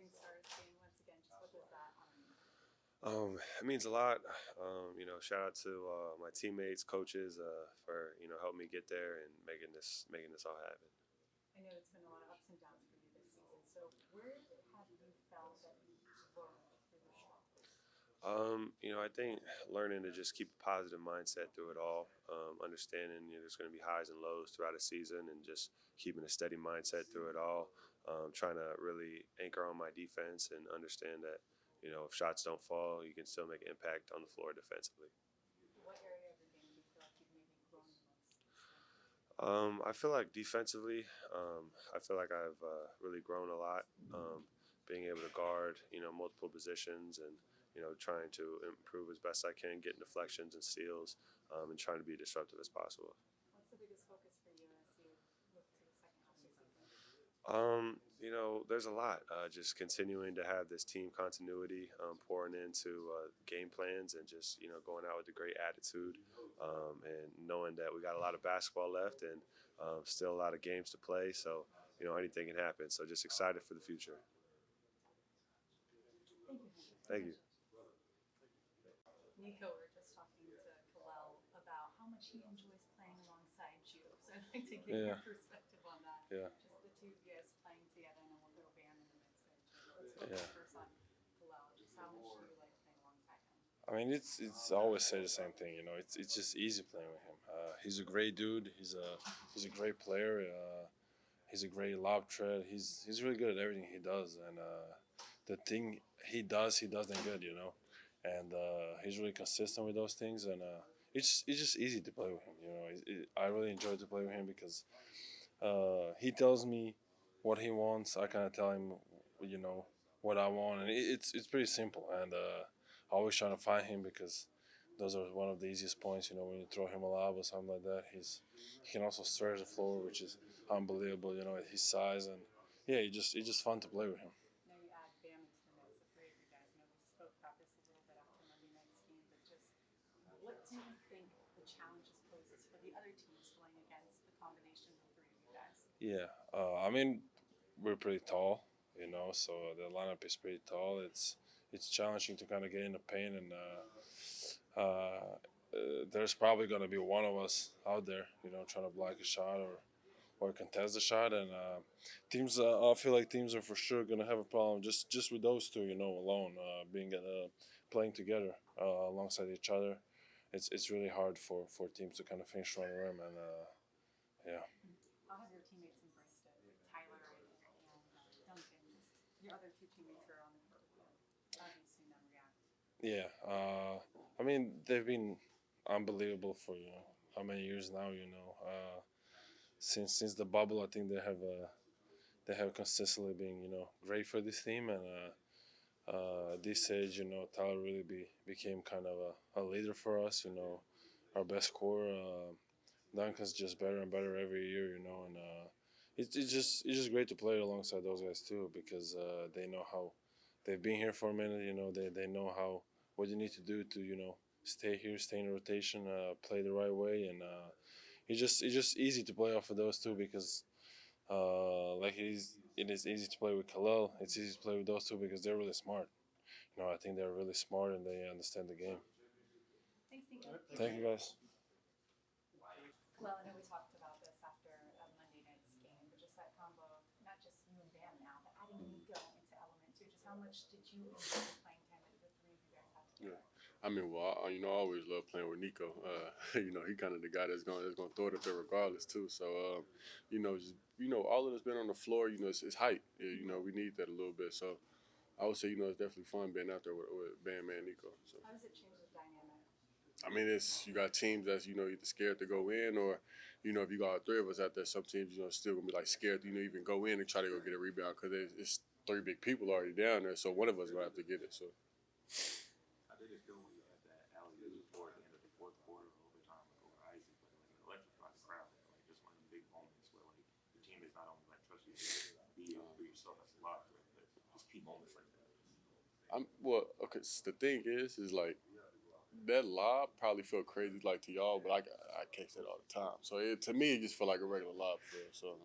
Stars game once again. Just what does that mean? It means a lot. Shout out to my teammates, coaches, for helping me get there and making this all happen. I know it's been a lot of ups and downs for you this season. So where have you felt that you've learned through the struggles? I think learning to just keep a positive mindset through it all, understanding there's going to be highs and lows throughout a season, and just keeping a steady mindset through it all. Trying to really anchor on my defense and understand that if shots don't fall, you can still make an impact on the floor defensively. What area of your game do you feel like you've maybe grown the most? I feel like defensively, I feel like I've really grown a lot, being able to guard, multiple positions and, trying to improve as best I can, getting deflections and steals, and trying to be disruptive as possible. What's the biggest focus for you as you look to the second half of the season? There's a lot. Just continuing to have this team continuity, pouring into game plans, and just going out with a great attitude, and knowing that we got a lot of basketball left and still a lot of games to play. So anything can happen. So just excited for the future. Thank you. Thank you. Nico, we were just talking to Kel'el about how much he enjoys playing alongside you. So I'd like to get your perspective on that. Yeah. Just the two of you guys playing together, and then we'll throw Bam in the mix. Let's focus first on Kel'el. Just how much do you like playing alongside him? I mean, it's I always say the same thing. It's just easy playing with him. He's a great dude. He's a great player. He's a great lob threat. He's really good at everything he does, and the thing he does them good. And he's really consistent with those things, and it's just easy to play with him. I really enjoy to play with him because he tells me what he wants. I kind of tell him, what I want, and it's pretty simple. And I always trying to find him because those are one of the easiest points. When you throw him a lob or something like that, he can also stretch the floor, which is unbelievable. At his size, and yeah, it's just fun to play with him. Now you add Bam into the mix, the three of you guys. We spoke about this a little bit after Monday night's game, but just what do you think the challenges poses for the other teams going against the combination of the three of you guys? Yeah, I mean, we're pretty tall, so the lineup is pretty tall. It's challenging to kind of get in the paint, and there's probably going to be one of us out there, trying to block a shot or contest the shot, and teams. I feel like teams are for sure going to have a problem just with those two, alone, being playing together alongside each other. It's really hard for teams to kind of finish around the rim, and yeah. How have your teammates embraced it? Tyler and Duncan, your other two teammates who are on the court with you. How have you seen them react? Yeah, I mean they've been unbelievable for how many years now. Since the bubble, I think they have consistently been great for this team, and at this age, Tyler really became kind of a leader for us. Our best scorer. Duncan's just better and better every year. And it's just great to play alongside those guys too because they know how they've been here for a minute. They know how what you need to do to stay here, stay in rotation, play the right way, and it's just easy to play off of those two because it is easy to play with Kel'el. It's easy to play with those two because they're really smart. I think they're really smart and they understand the game. Thanks, Nico. Thank you, guys. Well, I know we talked about this after Monday night's game, but just that combo, not just you and Bam now, but adding Nico into element too. Just how much did you enjoy the playing time that the three of you guys had together? Yeah. I mean, well, I always love playing with Nico. He kind of the guy that's going to throw it up there regardless too. So, all of us been on the floor. It's height. We need that a little bit. So, I would say, it's definitely fun being out there with Bam and Nico. So, how does it change the dynamic? I mean, you got teams that's either scared to go in, or if you got all three of us out there, some teams still gonna be like scared to even go in and try to go get a rebound because it's three big people already down there. So one of us gonna have to get it. So. How did it feel when you had that alley-oop toward the end of the fourth quarter overtime over Isaac, but it electrified the crowd? Just one of the big moments where the team is not only trust you to be for yourself as a lob threat, but just key moments like that. Okay. So the thing is like that lob probably felt crazy like to y'all, but I catch that all the time. So to me, it just felt like a regular lob for real. So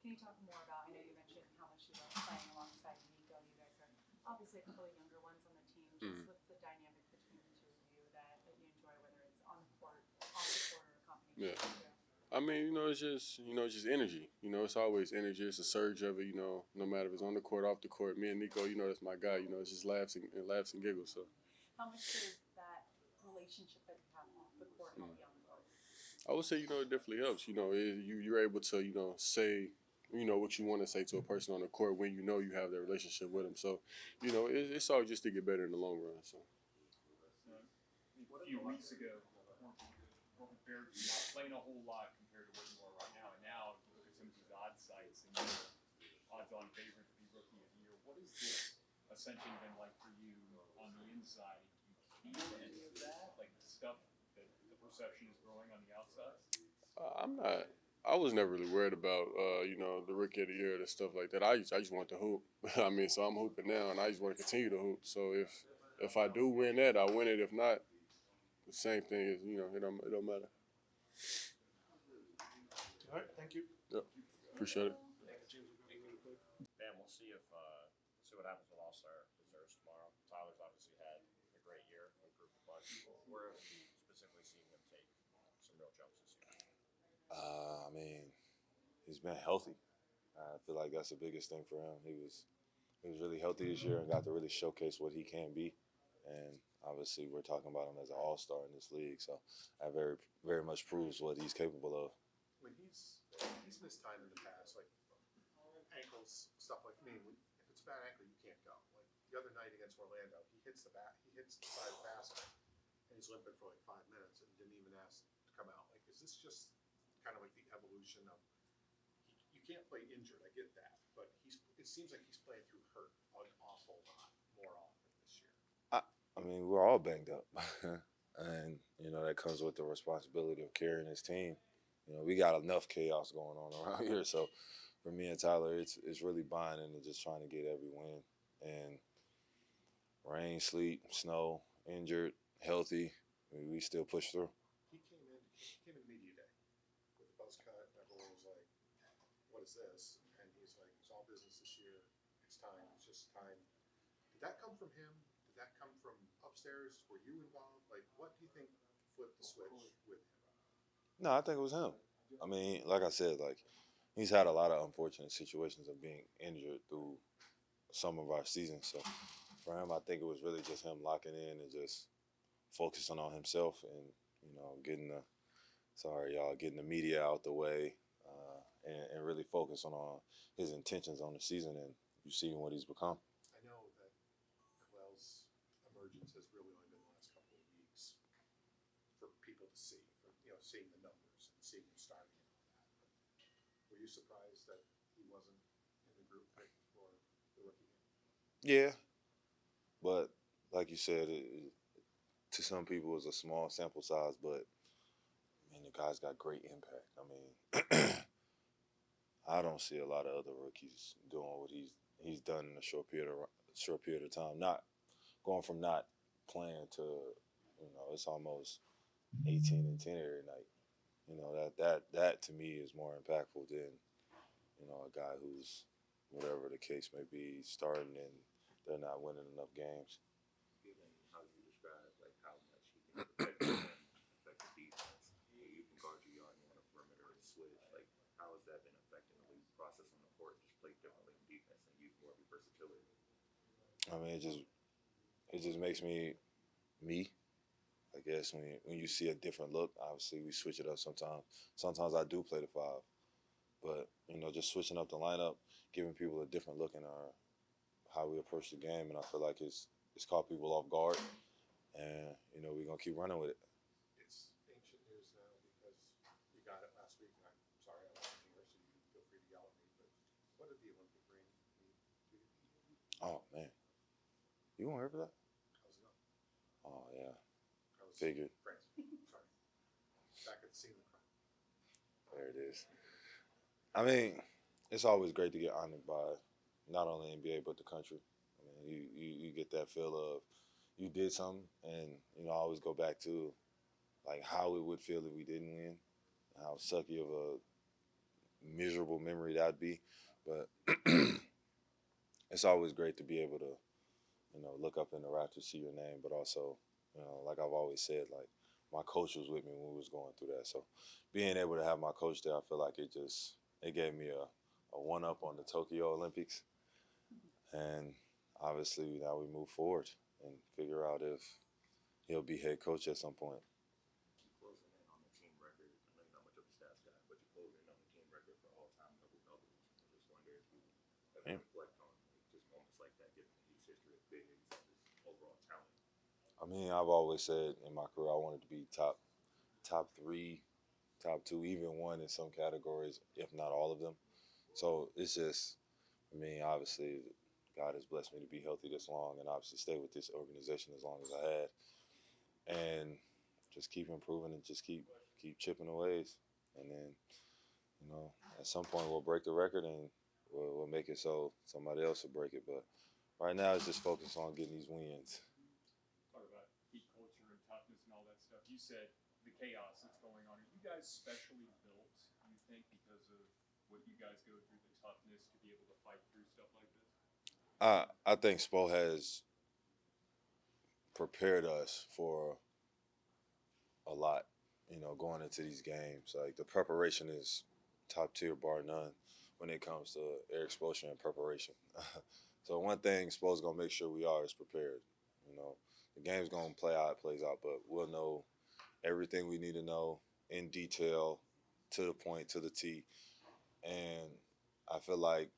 Can Can you talk more about, I know you mentioned how much you love playing alongside Nico. You guys are obviously a couple of younger ones on the team. Just what's the dynamic between the two of you that you enjoy, whether it's on the court, off the court, or a combination Yeah. of the two? I mean, it's just energy. It's always energy. It's a surge of it. No matter if it's on the court, off the court. Me and Nico, that's my guy. It's just laughs and giggles. So How much does that relationship that you have off the court help you on the court? I would say, it definitely helps. You're able to, say, what you want to say to a person on the court when you have that relationship with them. So, it's all just to get better in the long run. So. A few weeks ago, weren't prepared, not playing a whole lot compared to what you are right now. And now, if you look at some of these odd sites and you're odds-on favorite to be rookie of the year, what has this ascension been like for you on the inside? Do you feel any of that, like the stuff that the perception is growing on the outside? I'm not. I was never really worried about, the rookie of the year and stuff like that. I just want to hoop. So I'm hooping now, and I just want to continue to hoop. So if I do win that, I win it. If not, the same thing is, it don't matter. All right, thank you. Yep, appreciate it. Man, we'll see what happens with All-Star reserves tomorrow. Tyler's obviously had a great year, improved a bunch. Where have you specifically seen him take some real jumps this year? He's been healthy. I feel like that's the biggest thing for him. He was really healthy this year and got to really showcase what he can be. And obviously, we're talking about him as an all-star in this league, so that very, very much proves what he's capable of. When he's missed time in the past, like ankles, stuff like if it's a bad ankle, you can't go. Like the other night against Orlando, he hits the side of the basket, and he's limping for like 5 minutes and didn't even ask to come out. Like, is this just kind of like the evolution of you can't play injured? I get that, but it seems like he's playing through hurt an awful lot more often this year. We're all banged up. And, that comes with the responsibility of carrying his team. We got enough chaos going on around here. So for me and Tyler, it's really buying into just trying to get every win. And rain, sleet, snow, injured, healthy, we still push through. He came in media day with a buzz cut, and everyone was like, what is this? And he's like, it's all business this year. It's time. It's just time. Did that come from him? Did that come from upstairs? Were you involved? Like, what do you think flipped the switch with him? No, I think it was him. Like I said, he's had a lot of unfortunate situations of being injured through some of our seasons. So for him, I think it was really just him locking in and just focusing on himself and, getting the media out the way and really focusing on his intentions on the season, and you've seen what he's become. I know that Kel'el's emergence has really only been the last couple of weeks for people to see, seeing the numbers and seeing him starting and all that. But were you surprised that he wasn't in the group pick for the rookie game? Yeah, but like you said, to some people it's a small sample size, but the guy's got great impact. I don't see a lot of other rookies doing what he's done in a short period of time. Not going from not playing to, it's almost 18 and 10 every night. That to me is more impactful than, a guy who's, whatever the case may be, starting and they're not winning enough games. Given how you describe how much he can affect the defense, you can guard your yard on a perimeter and switch. How has that been affecting the league process on the court? Just play differently in defense and use more of your versatility. It just makes me, I guess, when you see a different look. Obviously we switch it up sometimes. Sometimes I do play the 5, but just switching up the lineup, giving people a different look in how we approach the game, and I feel like it's caught people off guard, and we're gonna keep running with it. It's ancient news now because you got it last week, and I'm sorry I wasn't here, so you feel free to yell at me, but what did the Olympic ring mean to you? Oh man, you weren't here for that? How's it going? Oh yeah, I was figured. France. Sorry. Back at the scene of the crime. There it is. It's always great to get honored by not only NBA but the country. You get that feel of you did something, and I always go back to how it would feel if we didn't win, how sucky of miserable memory that'd be. But it's always great to be able to, look up in the rafters, see your name, but also, like I've always said, like my coach was with me when we was going through that. So being able to have my coach there, I feel like it gave me a one-up on the Tokyo Olympics. And obviously now we move forward and figure out if he'll be head coach at some point. Closing in on the team record. I know you're not much of a stats guy, but you're closing in on the team record for all-time double-doubles. I just wonder if you ever reflect on just moments like that, given the Heat's history of big and just overall talent. I mean, I've always said in my career I wanted to be top three, top two, even one in some categories, if not all of them. So it's just, I mean, obviously God has blessed me to be healthy this long and obviously stay with this organization as long as I had. And just keep improving and just keep chipping away. And then, at some point we'll break the record and we'll make it so somebody else will break it. But right now it's just focused on getting these wins. Talk about Heat culture and toughness and all that stuff. You said the chaos that's going on. Are you guys specially built, you think, because of what you guys go through, the toughness to be able to fight through stuff like this? I think Spo has prepared us for a lot, going into these games. Like the preparation is top tier, bar none, when it comes to air exposure and preparation. So one thing Spo's gonna make sure we are is prepared. The game's gonna play how it plays out, but we'll know everything we need to know in detail, to the point, to the T. And I feel like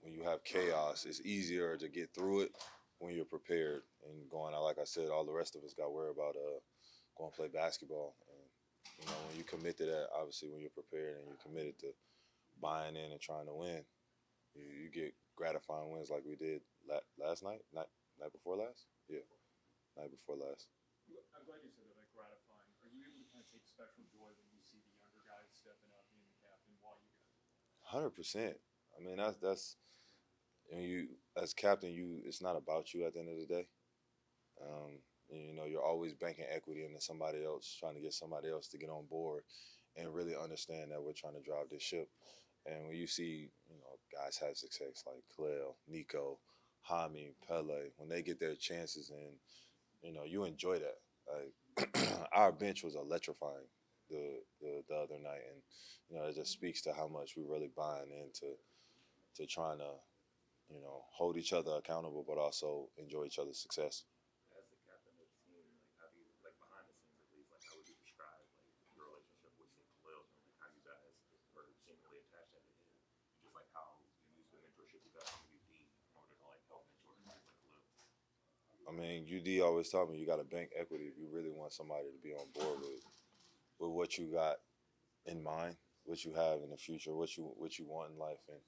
when you have chaos, it's easier to get through it when you're prepared and going out. Like I said, all the rest of us got worried about going to play basketball. And, when you commit to that, obviously when you're prepared and you're committed to buying in and trying to win, you get gratifying wins like we did last night, night before last? Yeah, night before last. I'm glad you said that, like gratifying. Are you able to kind of take special joy when you see the younger guys stepping up, being the captain, while you guys? 100%. I mean, that's you as captain. It's not about you at the end of the day. You're always banking equity into somebody else, trying to get somebody else to get on board and really understand that we're trying to drive this ship. And when you see, guys have success like Kel'el, Nico, Jaime, Pele, when they get their chances and, you enjoy that. Like our bench was electrifying the other night. And, it just speaks to how much we really buying into trying to, hold each other accountable, but also enjoy each other's success. As the captain of the team, like how do you, like behind the scenes at least, like how would you describe like your relationship with Khalil and like how you guys are seemingly attached at the hip? Just like how you use the mentorship you got from UD in order to like help mentor guys like Khalil. I mean, UD always taught me you got to bank equity if you really want somebody to be on board with what you got in mind, what you have in the future, what you want in life. And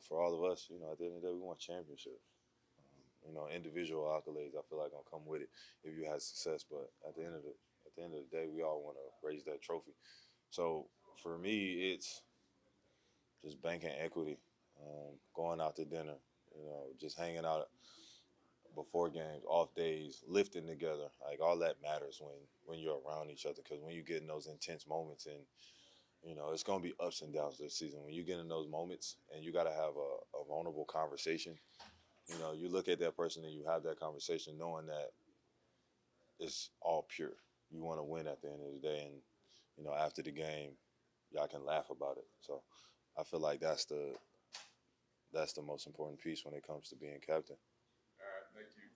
for all of us, at the end of the day, we want championships. Individual accolades, I feel like gonna come with it if you had success. But at the end of the day, we all want to raise that trophy. So for me, it's just banking equity, going out to dinner, just hanging out before games, off days, lifting together. Like all that matters when you're around each other. Because when you get in those intense moments, and it's gonna be ups and downs this season. When you get in those moments, and you gotta have a vulnerable conversation. You look at that person and you have that conversation knowing that it's all pure. You want to win at the end of the day. And, after the game, y'all can laugh about it. So I feel like that's the most important piece when it comes to being captain. All right, thank you.